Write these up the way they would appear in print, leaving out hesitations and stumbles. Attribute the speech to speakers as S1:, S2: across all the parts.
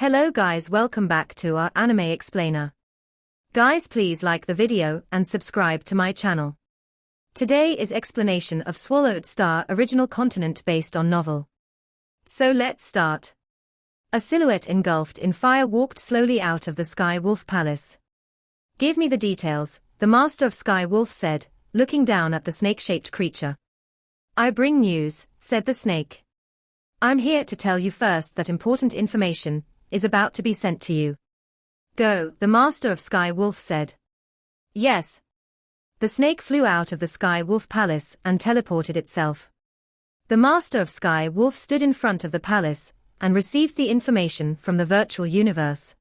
S1: Hello guys, welcome back to our anime explainer. Guys, please like the video and subscribe to my channel. Today is explanation of Swallowed Star original continent based on novel. So let's start. A silhouette engulfed in fire walked slowly out of the Sky Wolf Palace. Give me the details, the master of Sky Wolf said, looking down at the snake-shaped creature. I bring news, said the snake. I'm here to tell you first that important information is about to be sent to you. Go, the master of Sky Wolf said. Yes. The snake flew out of the Sky Wolf Palace and teleported itself. The master of Sky Wolf stood in front of the palace and received the information from the virtual universe.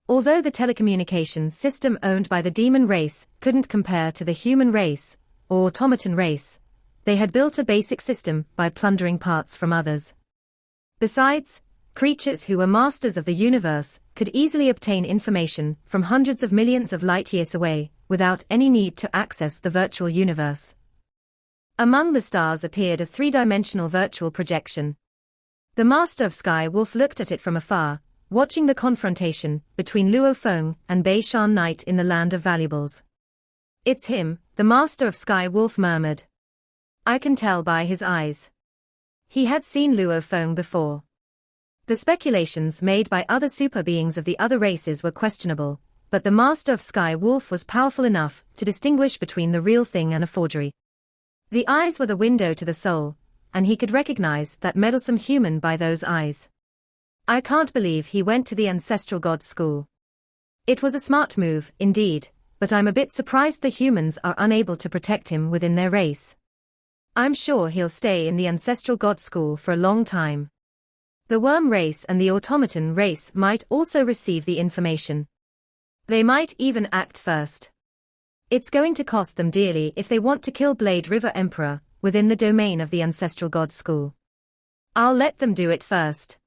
S1: Although the telecommunication system owned by the demon race couldn't compare to the human race or automaton race, they had built a basic system by plundering parts from others. Besides, creatures who were masters of the universe could easily obtain information from hundreds of millions of light-years away, without any need to access the virtual universe. Among the stars appeared a three-dimensional virtual projection. The master of Sky Wolf looked at it from afar, watching the confrontation between Luo Feng and Bei Shan Knight in the Land of Valuables. It's him, the master of Sky Wolf murmured. I can tell by his eyes. He had seen Luo Feng before. The speculations made by other super beings of the other races were questionable, but the master of Sky Wolf was powerful enough to distinguish between the real thing and a forgery. The eyes were the window to the soul, and he could recognize that meddlesome human by those eyes. I can't believe he went to the ancestral god school. It was a smart move, indeed, but I'm a bit surprised the humans are unable to protect him within their race. I'm sure he'll stay in the ancestral god school for a long time. The worm race and the automaton race might also receive the information. They might even act first. It's going to cost them dearly if they want to kill Blade River Emperor within the domain of the ancestral god school. I'll let them do it first.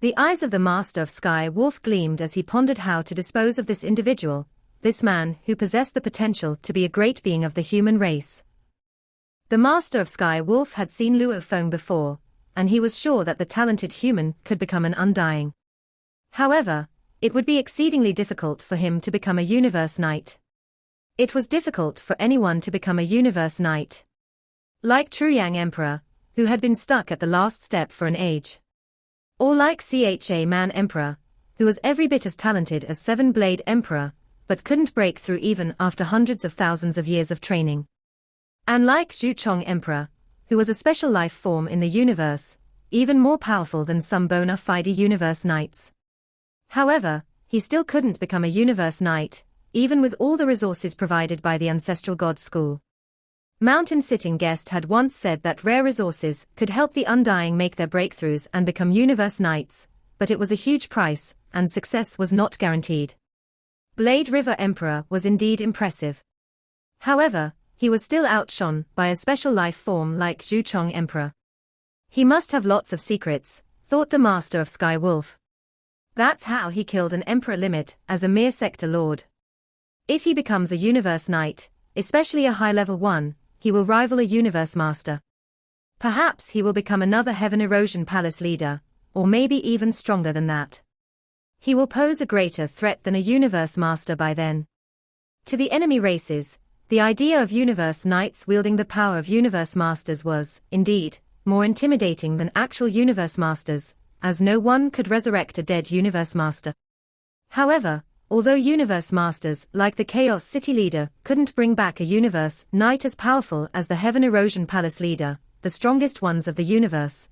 S1: The eyes of the master of Sky Wolf gleamed as he pondered how to dispose of this individual, this man who possessed the potential to be a great being of the human race. The master of Sky Wolf had seen Luo Feng before, and he was sure that the talented human could become an undying. However, it would be exceedingly difficult for him to become a universe knight. It was difficult for anyone to become a universe knight. Like Truyang Emperor, who had been stuck at the last step for an age. Or like Cha Man Emperor, who was every bit as talented as Seven Blade Emperor, but couldn't break through even after hundreds of thousands of years of training. And like Zhu Chong Emperor, who was a special life form in the universe, even more powerful than some bona fide universe knights. However, he still couldn't become a universe knight, even with all the resources provided by the ancestral god school. Mountain Sitting Guest had once said that rare resources could help the undying make their breakthroughs and become universe knights, but it was a huge price, and success was not guaranteed. Blade River Emperor was indeed impressive. However, he was still outshone by a special life form like Zhu Chong Emperor. He must have lots of secrets, thought the master of Sky Wolf. That's how he killed an emperor limit as a mere sector lord. If he becomes a universe knight, especially a high-level one, he will rival a universe master. Perhaps he will become another Heaven Erosion Palace leader, or maybe even stronger than that. He will pose a greater threat than a universe master by then. To the enemy races, the idea of universe knights wielding the power of universe masters was, indeed, more intimidating than actual universe masters, as no one could resurrect a dead universe master. However, although universe masters like the Chaos City leader couldn't bring back a universe knight as powerful as the Heaven Erosion Palace leader, the strongest ones of the universe,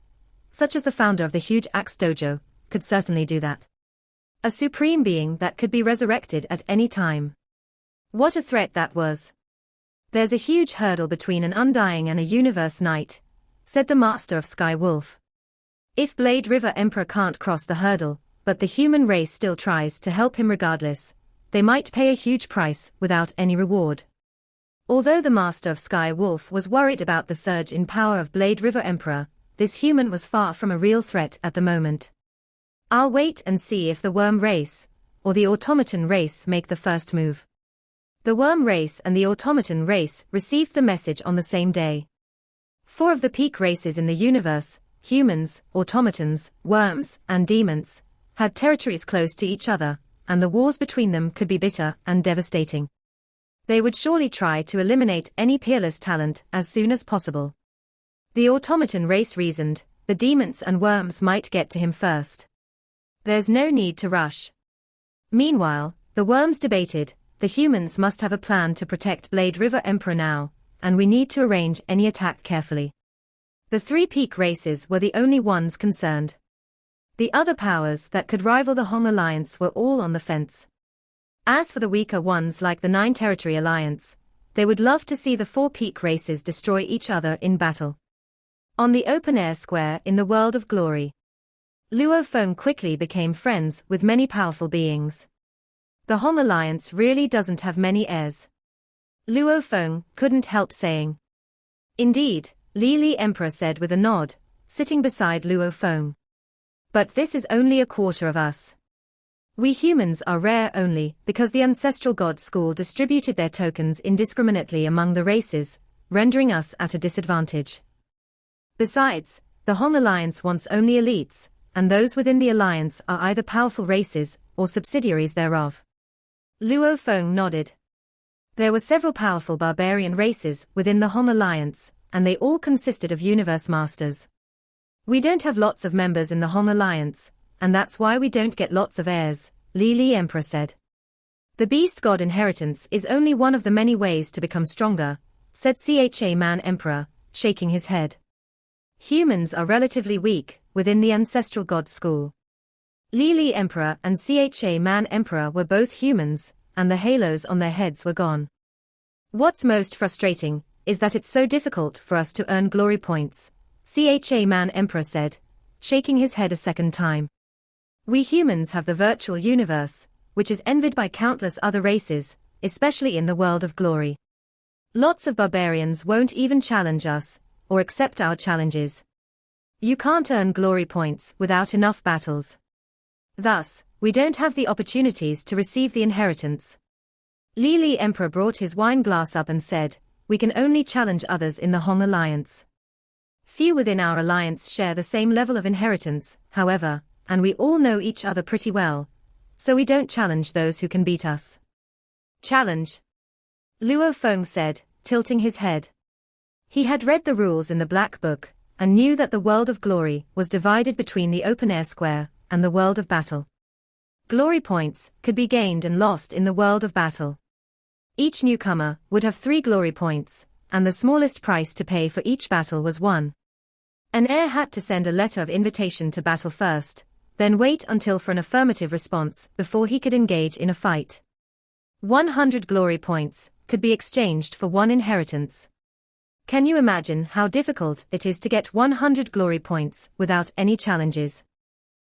S1: such as the founder of the Huge Axe Dojo, could certainly do that. A supreme being that could be resurrected at any time. What a threat that was. There's a huge hurdle between an undying and a universe knight, said the master of Sky Wolf. If Blade River Emperor can't cross the hurdle, but the human race still tries to help him regardless, they might pay a huge price without any reward. Although the master of Sky Wolf was worried about the surge in power of Blade River Emperor, this human was far from a real threat at the moment. I'll wait and see if the worm race, or the automaton race make the first move. The worm race and the automaton race received the message on the same day. 4 of the peak races in the universe, humans, automatons, worms, and demons, had territories close to each other, and the wars between them could be bitter and devastating. They would surely try to eliminate any peerless talent as soon as possible. The automaton race reasoned, the demons and worms might get to him first. There's no need to rush. Meanwhile, the worms debated, the humans must have a plan to protect Blade River Emperor now, and we need to arrange any attack carefully. The three peak races were the only ones concerned. The other powers that could rival the Hong Alliance were all on the fence. As for the weaker ones like the Nine Territory Alliance, they would love to see the four peak races destroy each other in battle. On the open-air square in the world of glory, Luo Feng quickly became friends with many powerful beings. The Hong Alliance really doesn't have many heirs. Luo Feng couldn't help saying. Indeed, Li Emperor said with a nod, sitting beside Luo Feng. But this is only a quarter of us. We humans are rare only because the ancestral god school distributed their tokens indiscriminately among the races, rendering us at a disadvantage. Besides, the Hong Alliance wants only elites, and those within the alliance are either powerful races or subsidiaries thereof. Luo Feng nodded. There were several powerful barbarian races within the Hong Alliance, and they all consisted of universe masters. We don't have lots of members in the Hong Alliance, and that's why we don't get lots of heirs, Li Emperor said. The beast god inheritance is only one of the many ways to become stronger, said Cha Man Emperor, shaking his head. Humans are relatively weak within the ancestral god school. Li Emperor and Cha Man Emperor were both humans, and the halos on their heads were gone. What's most frustrating is that it's so difficult for us to earn glory points, Cha Man Emperor said, shaking his head a second time. We humans have the virtual universe, which is envied by countless other races, especially in the world of glory. Lots of barbarians won't even challenge us, or accept our challenges. You can't earn glory points without enough battles. Thus, we don't have the opportunities to receive the inheritance. Li Emperor brought his wine glass up and said, we can only challenge others in the Hong Alliance. Few within our alliance share the same level of inheritance, however, and we all know each other pretty well, so we don't challenge those who can beat us. Challenge? Luo Feng said, tilting his head. He had read the rules in the Black Book, and knew that the world of glory was divided between the open-air square and the world of battle. Glory points could be gained and lost in the world of battle. Each newcomer would have 3 glory points, and the smallest price to pay for each battle was 1. An heir had to send a letter of invitation to battle first, then wait until for an affirmative response before he could engage in a fight. 100 glory points could be exchanged for 1 inheritance. Can you imagine how difficult it is to get 100 glory points without any challenges?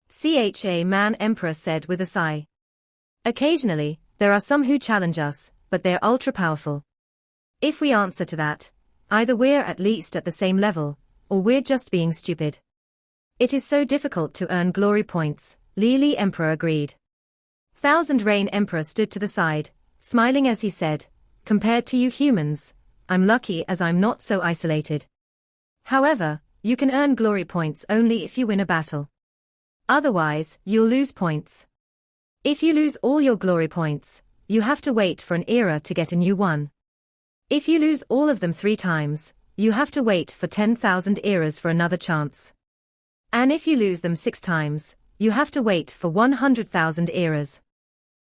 S1: Cha Man Emperor said with a sigh. Occasionally, there are some who challenge us, but they're ultra-powerful. If we answer to that, either we're at least at the same level, or we're just being stupid. It is so difficult to earn glory points, Li Emperor agreed. Thousand Rain Emperor stood to the side, smiling as he said, compared to you humans, I'm lucky as I'm not so isolated. However, you can earn glory points only if you win a battle. Otherwise, you'll lose points. If you lose all your glory points, you have to wait for an era to get a new one. If you lose all of them 3 times, you have to wait for 10,000 eras for another chance. And if you lose them 6 times, you have to wait for 100,000 eras.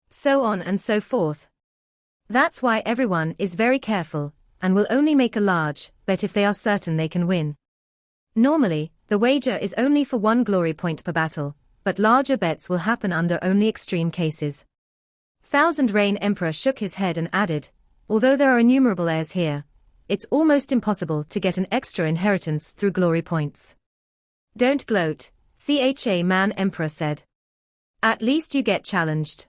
S1: So on and so forth. That's why everyone is very careful, and will only make a large bet if they are certain they can win. Normally, the wager is only for 1 glory point per battle, but larger bets will happen under only extreme cases. Thousand Rain Emperor shook his head and added, although there are innumerable heirs here, it's almost impossible to get an extra inheritance through glory points. Don't gloat, Cha Man Emperor said. At least you get challenged.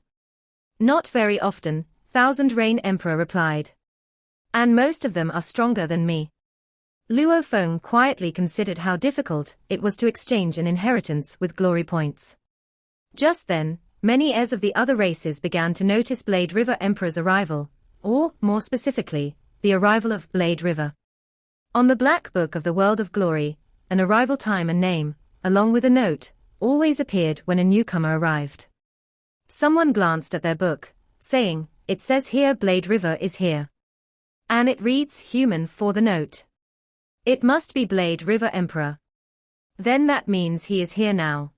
S1: Not very often, Thousand Rain Emperor replied. And most of them are stronger than me. Luo Feng quietly considered how difficult it was to exchange an inheritance with glory points. Just then, many heirs of the other races began to notice Blade River Emperor's arrival, or, more specifically, the arrival of Blade River. On the Black Book of the World of Glory, an arrival time and name, along with a note, always appeared when a newcomer arrived. Someone glanced at their book, saying, "It says here Blade River is here. And it reads human for the note. It must be Blade River Emperor. Then that means he is here now."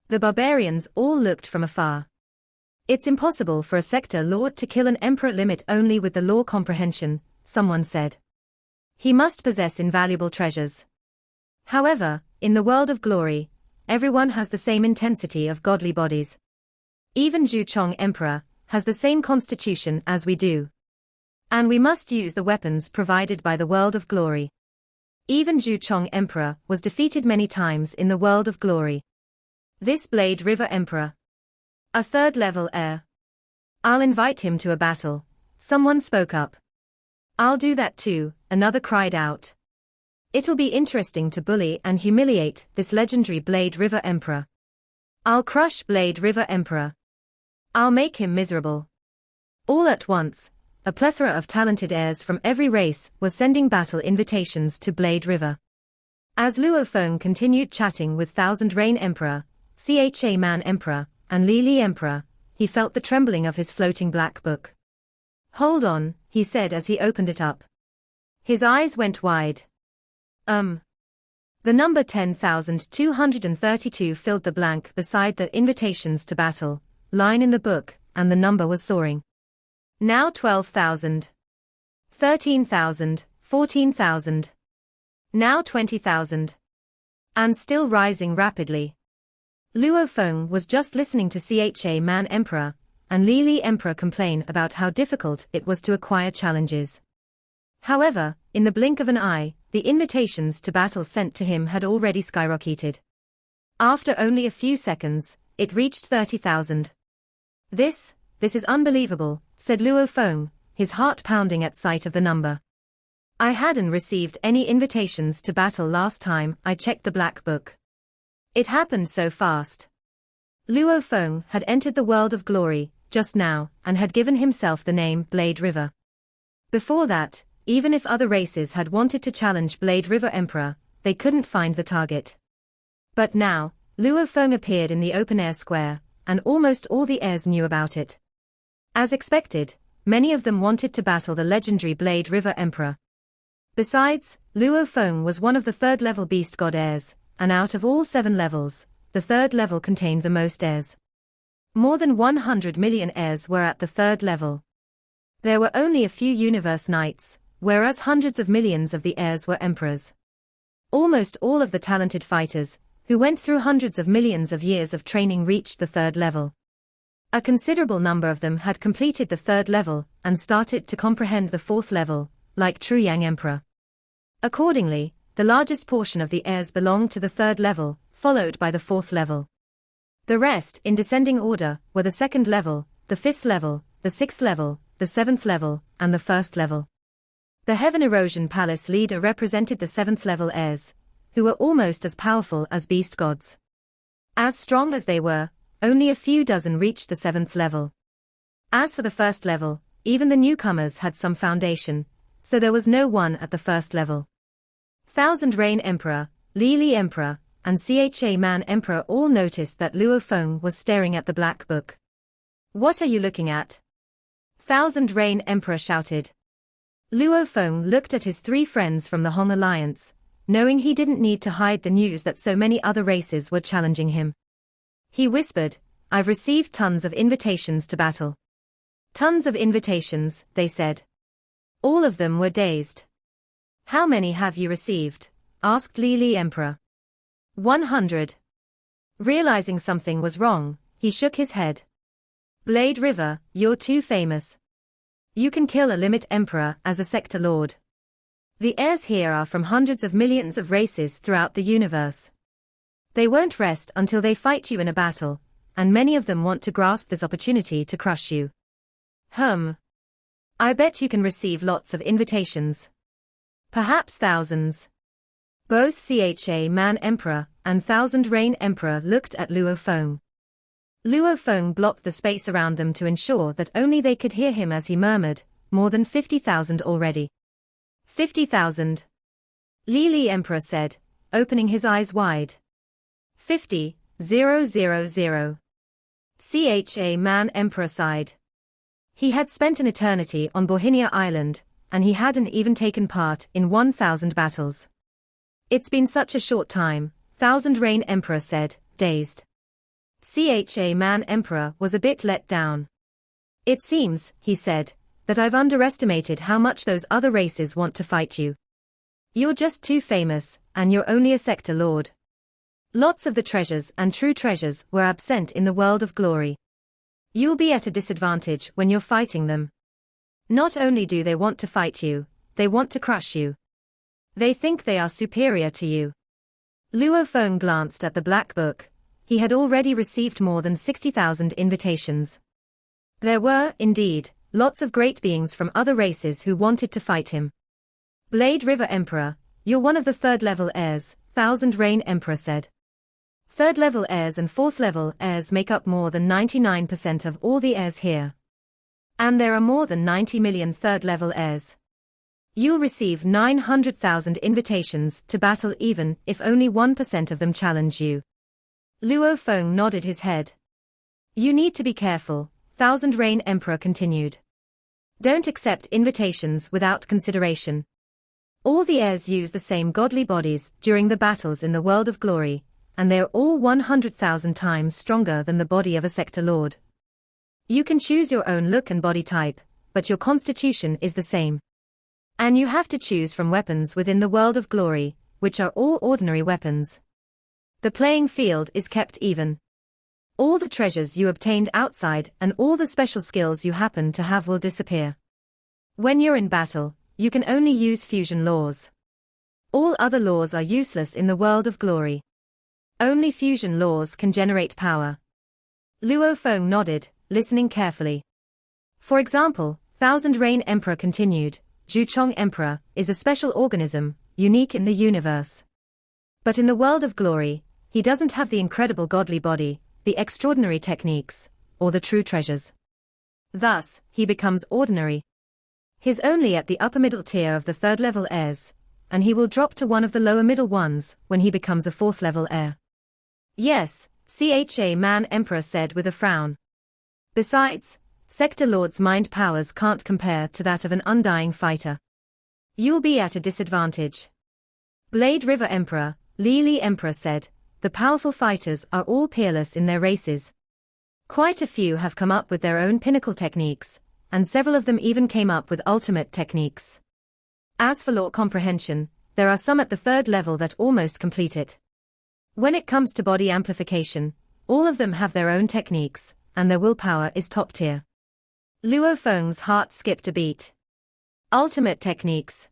S1: The barbarians all looked from afar. "It's impossible for a sector lord to kill an emperor limit only with the law comprehension," someone said. "He must possess invaluable treasures." However, in the world of glory, everyone has the same intensity of godly bodies. Even Zhu Chong Emperor has the same constitution as we do. And we must use the weapons provided by the world of glory. Even Zhu Chong Emperor was defeated many times in the world of glory. This Blade River Emperor, a third-level heir. "I'll invite him to a battle," someone spoke up. "I'll do that too," another cried out. "It'll be interesting to bully and humiliate this legendary Blade River Emperor. I'll crush Blade River Emperor. I'll make him miserable." All at once, a plethora of talented heirs from every race were sending battle invitations to Blade River. As Luo Feng continued chatting with Thousand Rain Emperor, Cha Man Emperor, and Li Emperor, he felt the trembling of his floating black book. "Hold on," he said as he opened it up. His eyes went wide. The number 10,232 filled the blank beside the invitations to battle line in the book, and the number was soaring. Now 12,000. 13,000, 14,000. Now 20,000. And still rising rapidly. Luo Feng was just listening to Cha Man Emperor and Li Emperor complain about how difficult it was to acquire challenges. However, in the blink of an eye, the invitations to battle sent to him had already skyrocketed. After only a few seconds, it reached 30,000. This is unbelievable," said Luo Feng, his heart pounding at sight of the number. "I hadn't received any invitations to battle last time I checked the black book. It happened so fast." Luo Feng had entered the world of glory just now and had given himself the name Blade River. Before that, even if other races had wanted to challenge Blade River Emperor, they couldn't find the target. But now, Luo Feng appeared in the open-air square, and almost all the heirs knew about it. As expected, many of them wanted to battle the legendary Blade River Emperor. Besides, Luo Feng was one of the third-level beast god heirs, and out of all 7 levels, the third level contained the most heirs. More than 100 million heirs were at the third level. There were only a few universe knights, whereas hundreds of millions of the heirs were emperors. Almost all of the talented fighters, who went through hundreds of millions of years of training, reached the third level. A considerable number of them had completed the third level and started to comprehend the fourth level, like Truyang Emperor. Accordingly, the largest portion of the heirs belonged to the third level, followed by the fourth level. The rest, in descending order, were the second level, the fifth level, the sixth level, the seventh level, and the first level. The Heaven Erosion Palace leader represented the seventh level heirs, who were almost as powerful as beast gods. As strong as they were, only a few dozen reached the seventh level. As for the first level, even the newcomers had some foundation, so there was no one at the first level. Thousand Rain Emperor, Li Emperor, and Cha Man Emperor all noticed that Luo Feng was staring at the black book. "What are you looking at?" Thousand Rain Emperor shouted. Luo Feng looked at his 3 friends from the Hong Alliance, knowing he didn't need to hide the news that so many other races were challenging him. He whispered, "I've received tons of invitations to battle." "Tons of invitations," they said. All of them were dazed. "How many have you received?" asked Li Emperor. 100. Realizing something was wrong, he shook his head. "Blade River, you're too famous. You can kill a limit emperor as a sector lord. The heirs here are from hundreds of millions of races throughout the universe. They won't rest until they fight you in a battle, and many of them want to grasp this opportunity to crush you." I bet you can receive lots of invitations. Perhaps thousands." Both Cha Man Emperor and Thousand Rain Emperor looked at Luo Feng. Luo Feng blocked the space around them to ensure that only they could hear him as he murmured, "More than 50,000 already." 50,000. Li Emperor said, opening his eyes wide. 50, 000. CHA Man Emperor sighed. He had spent an eternity on Bohinia Island, and he hadn't even taken part in 1,000 battles. It's been such a short time, Thousand Reign Emperor said, dazed. CHA Man Emperor was a bit let down. It seems, he said, that I've underestimated how much those other races want to fight you. You're just too famous, and you're only a sector lord. Lots of the treasures and true treasures were absent in the world of glory. You'll be at a disadvantage when you're fighting them. Not only do they want to fight you, they want to crush you. They think they are superior to you. Luo Feng glanced at the black book. He had already received more than 60,000 invitations. There were, indeed, lots of great beings from other races who wanted to fight him. Blade River Emperor, you're one of the third-level heirs, Thousand Reign Emperor said. Third-level heirs and fourth-level heirs make up more than 99% of all the heirs here. And there are more than 90 million third-level heirs. You'll receive 900,000 invitations to battle even if only 1% of them challenge you. Luo Feng nodded his head. You need to be careful, Thousand Reign Emperor continued. Don't accept invitations without consideration. All the heirs use the same godly bodies during the battles in the world of glory, and they are all 100,000 times stronger than the body of a sector lord. You can choose your own look and body type, but your constitution is the same. And you have to choose from weapons within the world of glory, which are all ordinary weapons. The playing field is kept even. All the treasures you obtained outside and all the special skills you happen to have will disappear. When you're in battle, you can only use fusion laws. All other laws are useless in the world of glory. Only fusion laws can generate power. Luo Feng nodded, listening carefully. For example, Thousand Reign Emperor continued, Zhuchong Emperor is a special organism, unique in the universe. But in the world of glory, he doesn't have the incredible godly body, the extraordinary techniques, or the true treasures. Thus, he becomes ordinary. He's only at the upper middle tier of the third-level heirs, and he will drop to one of the lower middle ones when he becomes a fourth-level heir. Yes, CHA Man Emperor said with a frown. Besides, Sector Lord's mind powers can't compare to that of an undying fighter. You'll be at a disadvantage. Blade River Emperor, Li Emperor said, the powerful fighters are all peerless in their races. Quite a few have come up with their own pinnacle techniques, and several of them even came up with ultimate techniques. As for law comprehension, there are some at the third level that almost complete it. When it comes to body amplification, all of them have their own techniques, and their willpower is top tier. Luo Feng's heart skipped a beat. Ultimate techniques.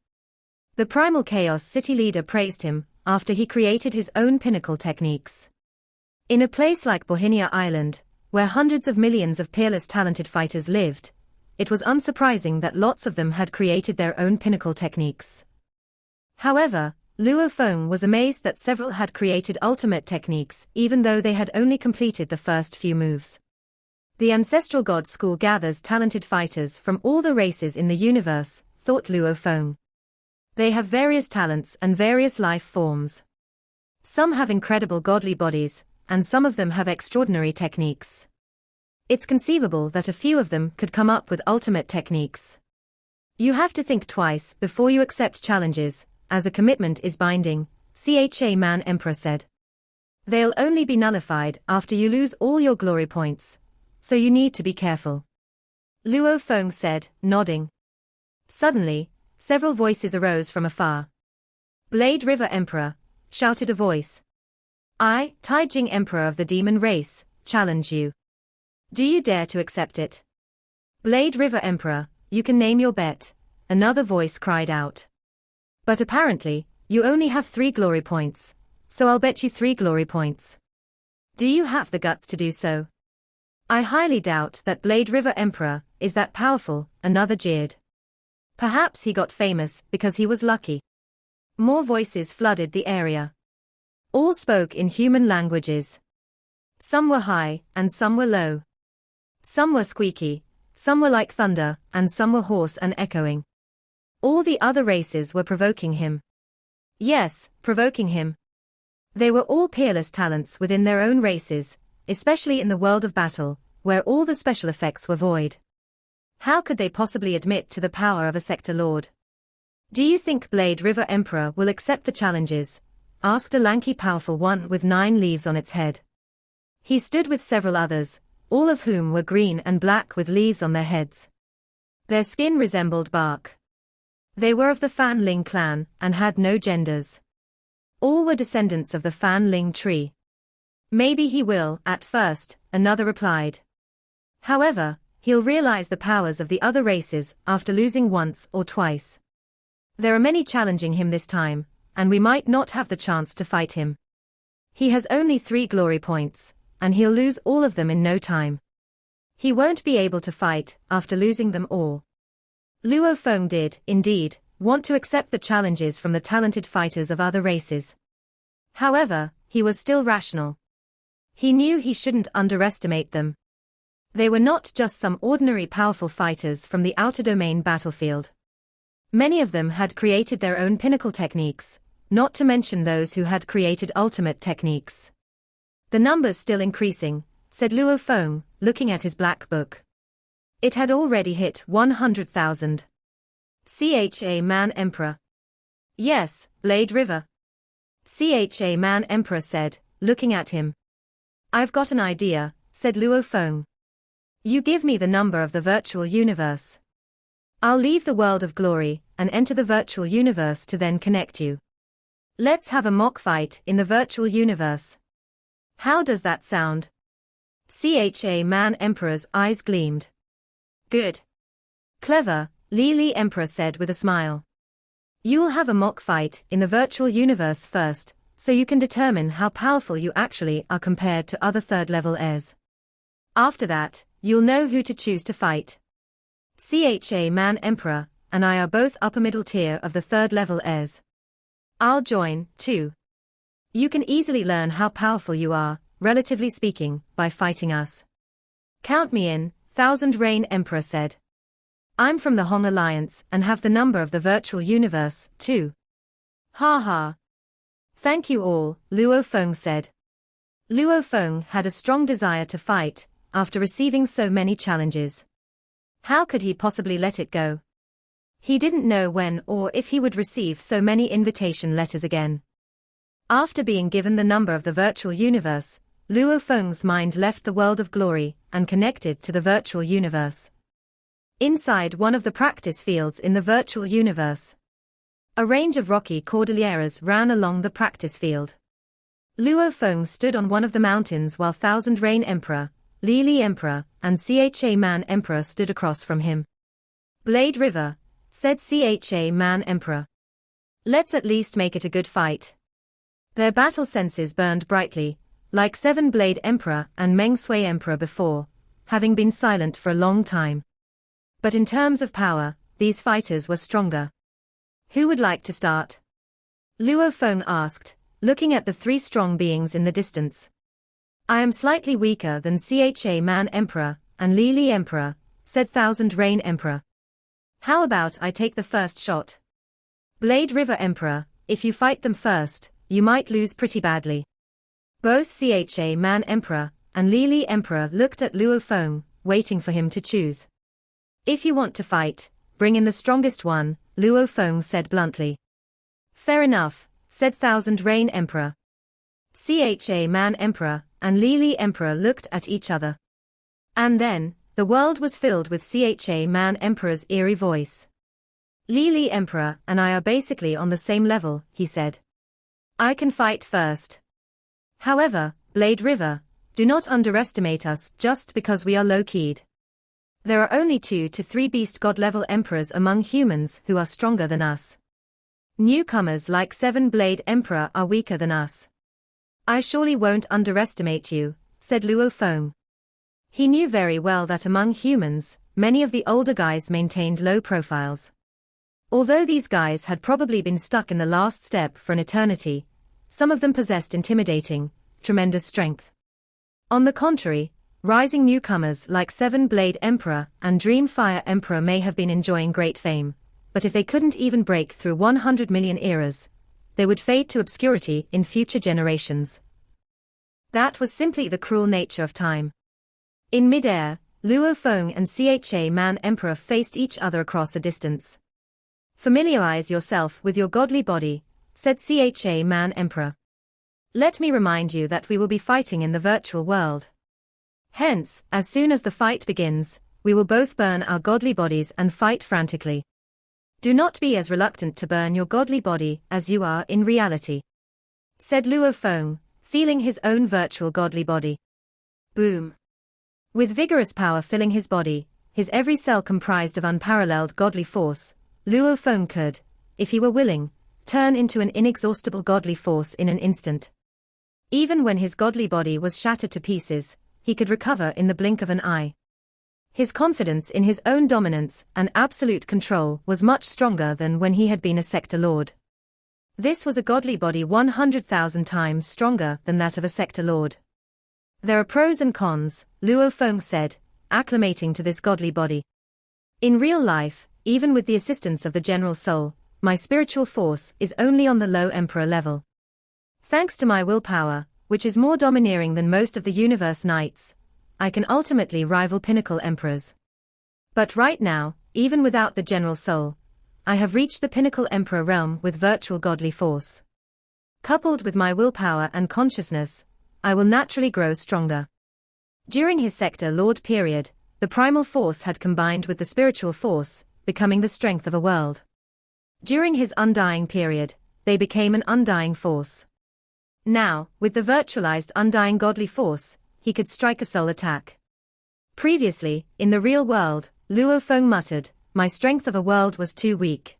S1: The Primal Chaos City leader praised him after he created his own pinnacle techniques. In a place like Bohinia Island, where hundreds of millions of peerless talented fighters lived, it was unsurprising that lots of them had created their own pinnacle techniques. However, Luo Feng was amazed that several had created ultimate techniques even though they had only completed the first few moves. The Ancestral God School gathers talented fighters from all the races in the universe, thought Luo Feng. They have various talents and various life forms. Some have incredible godly bodies, and some of them have extraordinary techniques. It's conceivable that a few of them could come up with ultimate techniques. You have to think twice before you accept challenges, as a commitment is binding, CHA Man Emperor said. They'll only be nullified after you lose all your glory points, so you need to be careful. Luo Feng said, nodding. Suddenly, several voices arose from afar. Blade River Emperor, shouted a voice. I, Taijing Emperor of the Demon Race, challenge you. Do you dare to accept it? Blade River Emperor, you can name your bet, another voice cried out. But apparently, you only have 3 glory points, so I'll bet you 3 glory points. Do you have the guts to do so? I highly doubt that Blade River Emperor is that powerful, another jeered. Perhaps he got famous because he was lucky. More voices flooded the area. All spoke in human languages. Some were high, and some were low. Some were squeaky, some were like thunder, and some were hoarse and echoing. All the other races were provoking him. Yes, provoking him. They were all peerless talents within their own races, especially in the world of battle, where all the special effects were void. How could they possibly admit to the power of a sector lord? Do you think Blade River Emperor will accept the challenges? Asked a lanky powerful one with 9 leaves on its head. He stood with several others, all of whom were green and black with leaves on their heads. Their skin resembled bark. They were of the Fan Ling clan, and had no genders. All were descendants of the Fan Ling tree. Maybe he will, at first, another replied. However, he'll realize the powers of the other races after losing once or twice. There are many challenging him this time, and we might not have the chance to fight him. He has only 3 glory points, and he'll lose all of them in no time. He won't be able to fight after losing them all. Luo Feng did, indeed, want to accept the challenges from the talented fighters of other races. However, he was still rational. He knew he shouldn't underestimate them. They were not just some ordinary powerful fighters from the outer domain battlefield. Many of them had created their own pinnacle techniques, not to mention those who had created ultimate techniques. The numbers still increasing, said Luo Feng, looking at his black book. It had already hit 100,000. Cha Man Emperor. Yes, Blade River. Cha Man Emperor said, looking at him. I've got an idea, said Luo Feng. You give me the number of the virtual universe. I'll leave the world of glory and enter the virtual universe to then connect you. Let's have a mock fight in the virtual universe. How does that sound? Cha Man Emperor's eyes gleamed. Good. Clever, Li Emperor said with a smile. You'll have a mock fight in the virtual universe first, so you can determine how powerful you actually are compared to other third-level heirs. After that, you'll know who to choose to fight. Cha Man Emperor and I are both upper middle tier of the third-level heirs. I'll join, too. You can easily learn how powerful you are, relatively speaking, by fighting us. Count me in, Thousand Reign Emperor said. I'm from the Hong Alliance and have the number of the virtual universe, too. Ha ha. Thank you all, Luo Feng said. Luo Feng had a strong desire to fight, after receiving so many challenges. How could he possibly let it go? He didn't know when or if he would receive so many invitation letters again. After being given the number of the virtual universe, Luo Feng's mind left the world of glory and connected to the virtual universe. Inside one of the practice fields in the virtual universe, a range of rocky cordilleras ran along the practice field. Luo Feng stood on one of the mountains while Thousand Reign Emperor, Li Emperor, and Cha Man Emperor stood across from him. Blade River, said Cha Man Emperor. Let's at least make it a good fight. Their battle senses burned brightly, like 7 Blade Emperor and Meng Sui Emperor before, having been silent for a long time. But in terms of power, these fighters were stronger. Who would like to start? Luo Feng asked, looking at the 3 strong beings in the distance. I am slightly weaker than Cha Man Emperor and Li Emperor, said Thousand Reign Emperor. How about I take the first shot? Blade River Emperor, if you fight them first, you might lose pretty badly. Both Cha Man Emperor and Li Emperor looked at Luo Feng, waiting for him to choose. If you want to fight, bring in the strongest one, Luo Feng said bluntly. Fair enough, said Thousand Reign Emperor. Cha Man Emperor and Li Emperor looked at each other. And then, the world was filled with Cha Man Emperor's eerie voice. Li Emperor and I are basically on the same level, he said. I can fight first. However, Blade River, do not underestimate us just because we are low-keyed. There are only 2 to 3 beast god level emperors among humans who are stronger than us. Newcomers like 7 Blade Emperor are weaker than us. I surely won't underestimate you, said Luo Feng. He knew very well that among humans, many of the older guys maintained low profiles. Although these guys had probably been stuck in the last step for an eternity, some of them possessed intimidating, tremendous strength. On the contrary, rising newcomers like 7 Blade Emperor and Dreamfire Emperor may have been enjoying great fame, but if they couldn't even break through 100 million eras, they would fade to obscurity in future generations. That was simply the cruel nature of time. In mid-air, Luo Feng and Cha Man Emperor faced each other across a distance. "Familiarize yourself with your godly body," said Cha Man Emperor. "Let me remind you that we will be fighting in the virtual world. Hence, as soon as the fight begins, we will both burn our godly bodies and fight frantically. Do not be as reluctant to burn your godly body as you are in reality," said Luo Feng, feeling his own virtual godly body. Boom. With vigorous power filling his body, his every cell comprised of unparalleled godly force, Luo Feng could, if he were willing, turn into an inexhaustible godly force in an instant. Even when his godly body was shattered to pieces, he could recover in the blink of an eye. His confidence in his own dominance and absolute control was much stronger than when he had been a sector lord. This was a godly body 100,000 times stronger than that of a sector lord. "There are pros and cons," Luo Feng said, acclimating to this godly body. "In real life, even with the assistance of the general soul, my spiritual force is only on the low emperor level. Thanks to my willpower, which is more domineering than most of the universe knights, I can ultimately rival pinnacle emperors. But right now, even without the general soul, I have reached the pinnacle emperor realm with virtual godly force. Coupled with my willpower and consciousness, I will naturally grow stronger." During his sector lord period, the primal force had combined with the spiritual force, becoming the strength of a world. During his undying period, they became an undying force. Now, with the virtualized undying godly force, he could strike a soul attack. Previously, in the real world, Luo Feng muttered, "My strength of a world was too weak.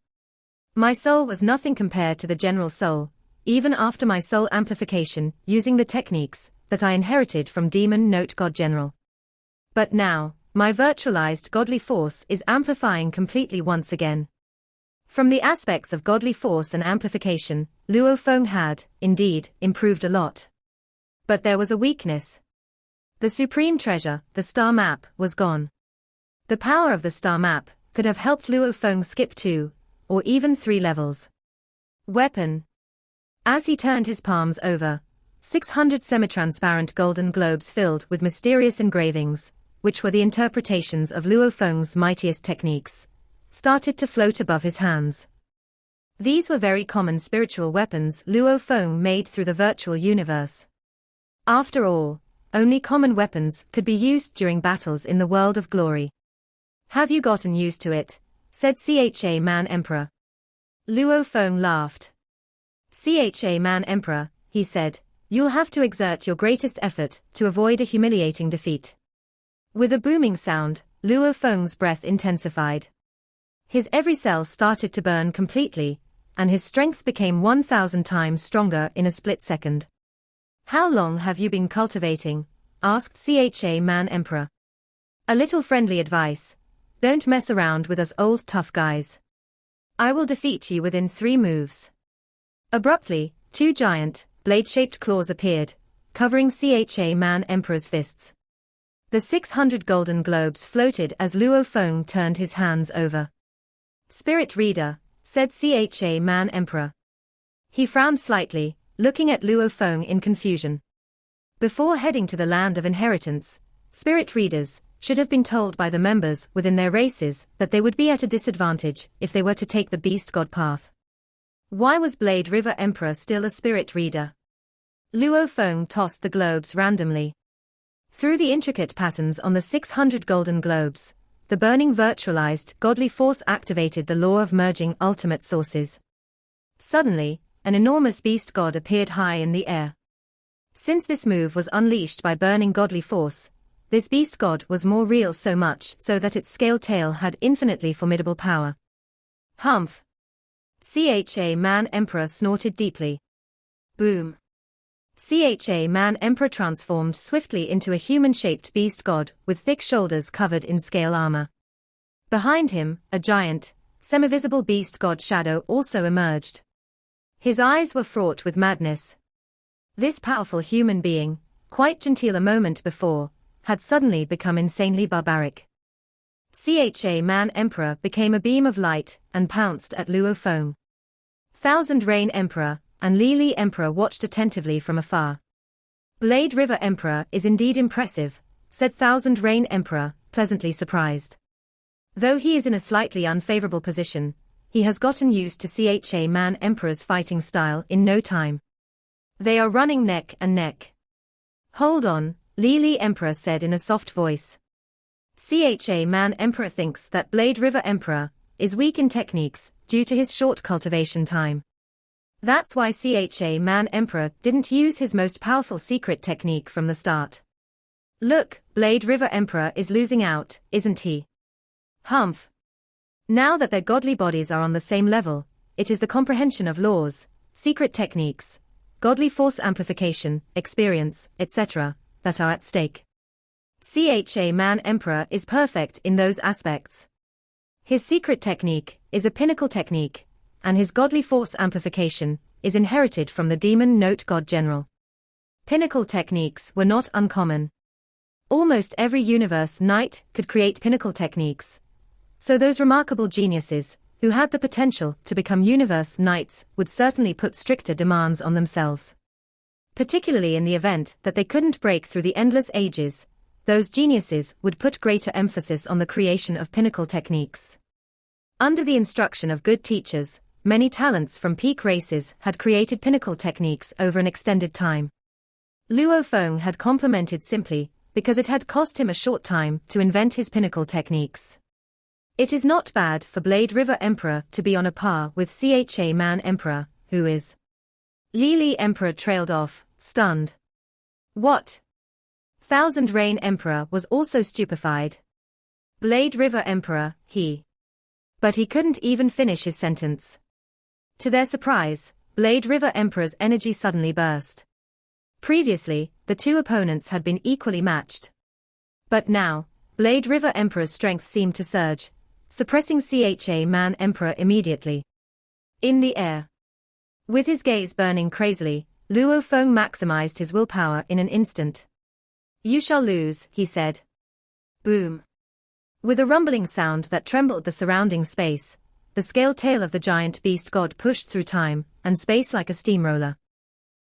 S1: My soul was nothing compared to the general soul, even after my soul amplification using the techniques that I inherited from Demon Note God General. But now, my virtualized godly force is amplifying completely once again." From the aspects of godly force and amplification, Luo Feng had, indeed, improved a lot. But there was a weakness. The supreme treasure, the star map, was gone. The power of the star map could have helped Luo Feng skip 2, or even 3 levels. Weapon. As he turned his palms over, 600 semi-transparent golden globes filled with mysterious engravings, which were the interpretations of Luo Feng's mightiest techniques, started to float above his hands. These were very common spiritual weapons Luo Feng made through the virtual universe. After all, only common weapons could be used during battles in the world of glory. "Have you gotten used to it?" said Cha Man Emperor. Luo Feng laughed. "Cha Man Emperor," he said, "you'll have to exert your greatest effort to avoid a humiliating defeat." With a booming sound, Luo Feng's breath intensified. His every cell started to burn completely, and his strength became 1,000 times stronger in a split second. "How long have you been cultivating?" asked Cha Man Emperor. "A little friendly advice. Don't mess around with us old tough guys. I will defeat you within 3 moves." Abruptly, 2 giant, blade-shaped claws appeared, covering Cha Man Emperor's fists. The 600 golden globes floated as Luo Feng turned his hands over. "Spirit Reader," said Cha Man Emperor. He frowned slightly, looking at Luo Feng in confusion. Before heading to the land of inheritance, spirit readers should have been told by the members within their races that they would be at a disadvantage if they were to take the beast god path. Why was Blade River Emperor still a spirit reader? Luo Feng tossed the globes randomly. Through the intricate patterns on the 600 golden globes, the burning virtualized godly force activated the law of merging ultimate sources. Suddenly, an enormous beast god appeared high in the air. Since this move was unleashed by burning godly force, this beast god was more real, so much so that its scale tail had infinitely formidable power. Humph! Cha Man Emperor snorted deeply. Boom! Cha Man Emperor transformed swiftly into a human-shaped beast god with thick shoulders covered in scale armor. Behind him, a giant, semi-visible beast god shadow also emerged. His eyes were fraught with madness. This powerful human being, quite genteel a moment before, had suddenly become insanely barbaric. Cha Man Emperor became a beam of light and pounced at Luo Feng. Thousand Rain Emperor and Li Emperor watched attentively from afar. Blade River Emperor is indeed impressive, said Thousand Rain Emperor, pleasantly surprised. Though he is in a slightly unfavorable position, he has gotten used to Cha Man Emperor's fighting style in no time. They are running neck and neck. Hold on, Li Emperor said in a soft voice. Cha Man Emperor thinks that Blade River Emperor is weak in techniques due to his short cultivation time. That's why Cha Man Emperor didn't use his most powerful secret technique from the start. Look, Blade River Emperor is losing out, isn't he? Humph. Now that their godly bodies are on the same level, it is the comprehension of laws, secret techniques, godly force amplification, experience, etc., that are at stake. Cha Man Emperor is perfect in those aspects. His secret technique is a pinnacle technique, and his godly force amplification is inherited from the demon note god general. Pinnacle techniques were not uncommon. Almost every universe knight could create pinnacle techniques. So those remarkable geniuses, who had the potential to become universe knights, would certainly put stricter demands on themselves. Particularly in the event that they couldn't break through the endless ages, those geniuses would put greater emphasis on the creation of pinnacle techniques. Under the instruction of good teachers, many talents from peak races had created pinnacle techniques over an extended time. Luo Feng had complimented simply because it had cost him a short time to invent his pinnacle techniques. It is not bad for Blade River Emperor to be on a par with Cha Man Emperor, who is. Li Emperor trailed off, stunned. What? Thousand Rain Emperor was also stupefied. Blade River Emperor, he. But he couldn't even finish his sentence. To their surprise, Blade River Emperor's energy suddenly burst. Previously, the two opponents had been equally matched. But now, Blade River Emperor's strength seemed to surge, suppressing Cha Man Emperor immediately. In the air. With his gaze burning crazily, Luo Feng maximized his willpower in an instant. You shall lose, he said. Boom. With a rumbling sound that trembled the surrounding space, the scale tail of the giant beast god pushed through time and space like a steamroller.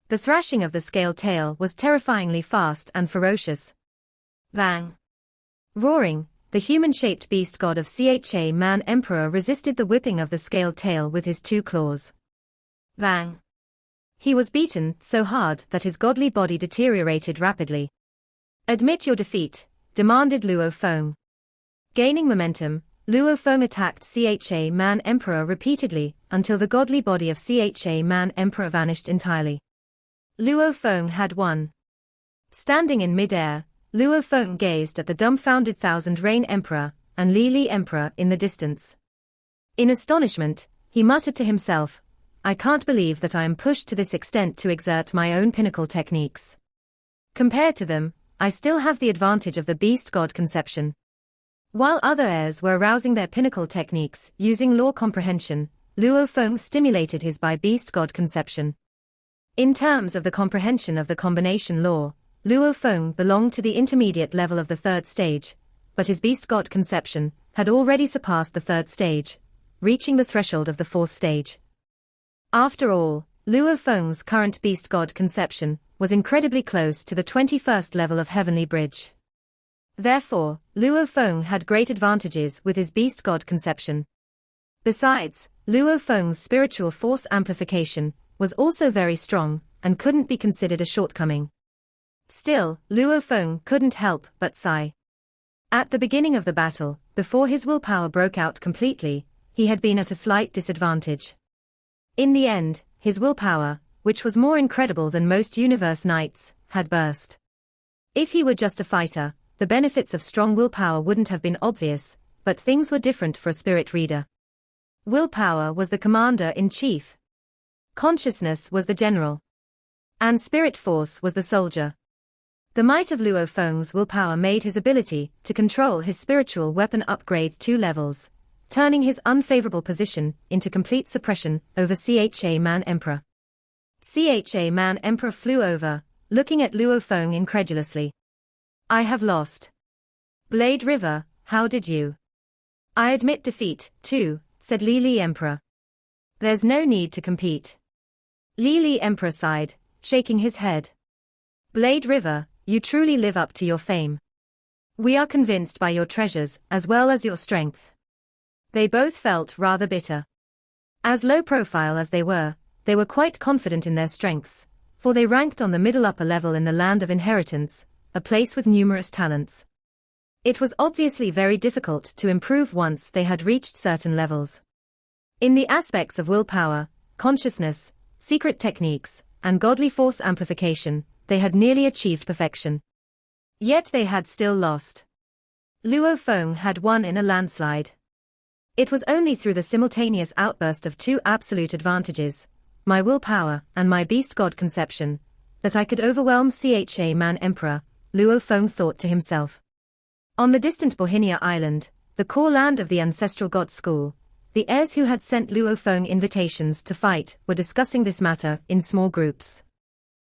S1: The thrashing of the scale tail was terrifyingly fast and ferocious. Bang. Roaring, the human-shaped beast god of Cha Man Emperor resisted the whipping of the scale tail with his two claws. Bang. He was beaten so hard that his godly body deteriorated rapidly. Admit your defeat, demanded Luo Feng. Gaining momentum, Luo Feng attacked Cha Man Emperor repeatedly until the godly body of Cha Man Emperor vanished entirely. Luo Feng had won. Standing in mid-air, Luo Feng gazed at the dumbfounded Thousand Rain Emperor and Li Emperor in the distance. In astonishment, he muttered to himself, I can't believe that I am pushed to this extent to exert my own pinnacle techniques. Compared to them, I still have the advantage of the beast god conception. While other heirs were arousing their pinnacle techniques using law comprehension, Luo Feng stimulated his by beast god conception. In terms of the comprehension of the combination law, Luo Feng belonged to the intermediate level of the third stage, but his beast god conception had already surpassed the third stage, reaching the threshold of the fourth stage. After all, Luo Feng's current beast god conception was incredibly close to the 21st level of Heavenly Bridge. Therefore, Luo Feng had great advantages with his beast god conception. Besides, Luo Feng's spiritual force amplification was also very strong and couldn't be considered a shortcoming. Still, Luo Feng couldn't help but sigh. At the beginning of the battle, before his willpower broke out completely, he had been at a slight disadvantage. In the end, his willpower, which was more incredible than most universe knights, had burst. If he were just a fighter, the benefits of strong willpower wouldn't have been obvious, but things were different for a spirit reader. Willpower was the commander-in-chief. Consciousness was the general. And spirit force was the soldier. The might of Luo Feng's willpower made his ability to control his spiritual weapon upgrade 2 levels, turning his unfavorable position into complete suppression over Cha Man Emperor. Cha Man Emperor flew over, looking at Luo Feng incredulously. I have lost. Blade River, how did you? I admit defeat, too, said Li Emperor. There's no need to compete. Li Emperor sighed, shaking his head. Blade River, you truly live up to your fame. We are convinced by your treasures as well as your strength. They both felt rather bitter. As low profile as they were quite confident in their strengths, for they ranked on the middle upper level in the land of inheritance, a place with numerous talents. It was obviously very difficult to improve once they had reached certain levels. In the aspects of willpower, consciousness, secret techniques, and godly force amplification, they had nearly achieved perfection. Yet they had still lost. Luo Feng had won in a landslide. It was only through the simultaneous outburst of two absolute advantages, my willpower and my beast god conception, that I could overwhelm Cha Man Emperor, Luo Feng thought to himself. On the distant Bohinia Island, the core land of the ancestral god school, the heirs who had sent Luo Feng invitations to fight were discussing this matter in small groups.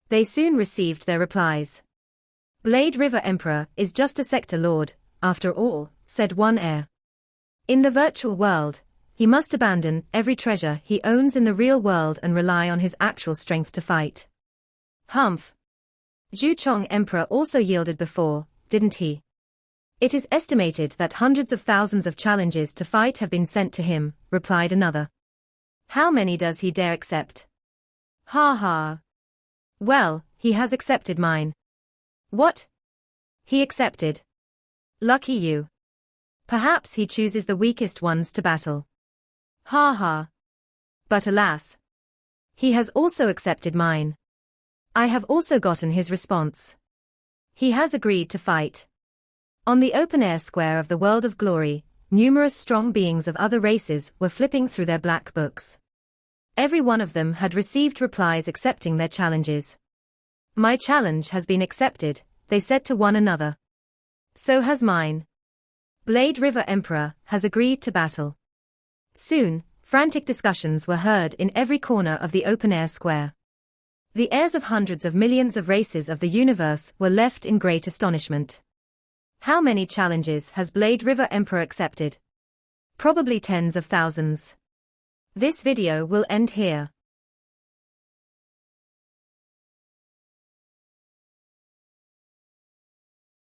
S1: They soon received their replies. Blade River Emperor is just a sector lord, after all, said one heir. In the virtual world, he must abandon every treasure he owns in the real world and rely on his actual strength to fight. Humph. Zhu Chong Emperor also yielded before, didn't he? It is estimated that hundreds of thousands of challenges to fight have been sent to him, replied another. How many does he dare accept? Ha ha. Well, he has accepted mine. What? He accepted. Lucky you. Perhaps he chooses the weakest ones to battle. Ha ha. But alas. He has also accepted mine. I have also gotten his response. He has agreed to fight. On the open-air square of the world of glory, numerous strong beings of other races were flipping through their black books. Every one of them had received replies accepting their challenges. My challenge has been accepted, they said to one another. So has mine. Blade River Emperor has agreed to battle. Soon, frantic discussions were heard in every corner of the open-air square. The heirs of hundreds of millions of races of the universe were left in great astonishment. How many challenges has Blade River Emperor accepted? Probably tens of thousands. This video will end here.